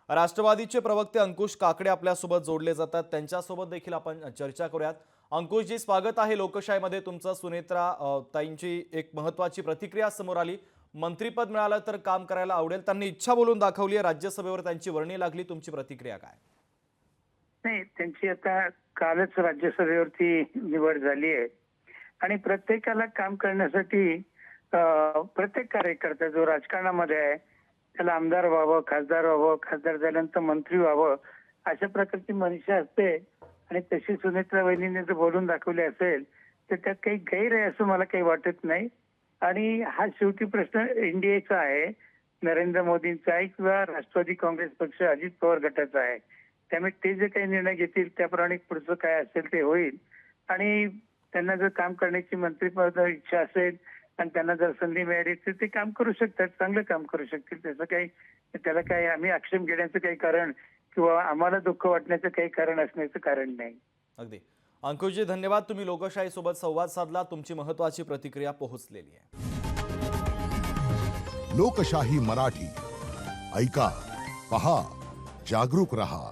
राष्ट्रवादीचे प्रवक्ते अंकुश काकडे आपल्यासोबत जोडले जातात, त्यांच्यासोबत देखील आपण चर्चा करूयात। अंकुशजी, स्वागत आहे लोकशाहीमध्ये तुमचं। सुनेत्रा ताईंची एक महत्त्वाची प्रतिक्रिया समोर आली। मंत्रिपद मिळालं तर काम करायला आवडेल, त्यांनी इच्छा बोलून दाखवली आहे। राज्यसभेवर त्यांची वर्णी लागली, तुमची प्रतिक्रिया काय? नाही, त्यांची आता कालच राज्यसभेवरती निवड झाली आहे आणि प्रत्येकाला काम करण्यासाठी प्रत्येक कार्यकर्ता जो राजकारणामध्ये आहे त्याला आमदार व्हावं, खासदार व्हावं, खासदार झाल्यानंतर मंत्री व्हावं अशा प्रकारची मनीषा असते आणि तशी सुनेत्रा वहिनीने जर बोलून दाखवले असेल तर त्यात काही गैर आहे असं मला काही वाटत नाही। आणि हा शेवटी प्रश्न एनडीएचा आहे, नरेंद्र मोदींचा आहे किंवा राष्ट्रवादी काँग्रेस पक्ष अजित पवार गटाचा आहे। त्यामुळे ते जे काही निर्णय घेतील त्याप्रमाणे पुढचं काय असेल ते होईल। आणि त्यांना जर काम करण्याची मंत्रिपद इच्छा असेल आणि त्यांना जर संधी मिळाली तर ते काम करू शकतात, चांगलं काम करू शकतील। त्याला काही आम्ही आक्षेप घेण्याचं काही कारण किंवा आम्हाला दुःख वाटण्याचं काही कारण असण्याचं कारण नाही। अगदी अंकुशजी, धन्यवाद। तुम्ही लोकशाही सोबत संवाद साधला, तुमची महत्त्वाची प्रतिक्रिया पोहोचलेली आहे। लोकशाही मराठी ऐका, पहा, जागरूक रहा।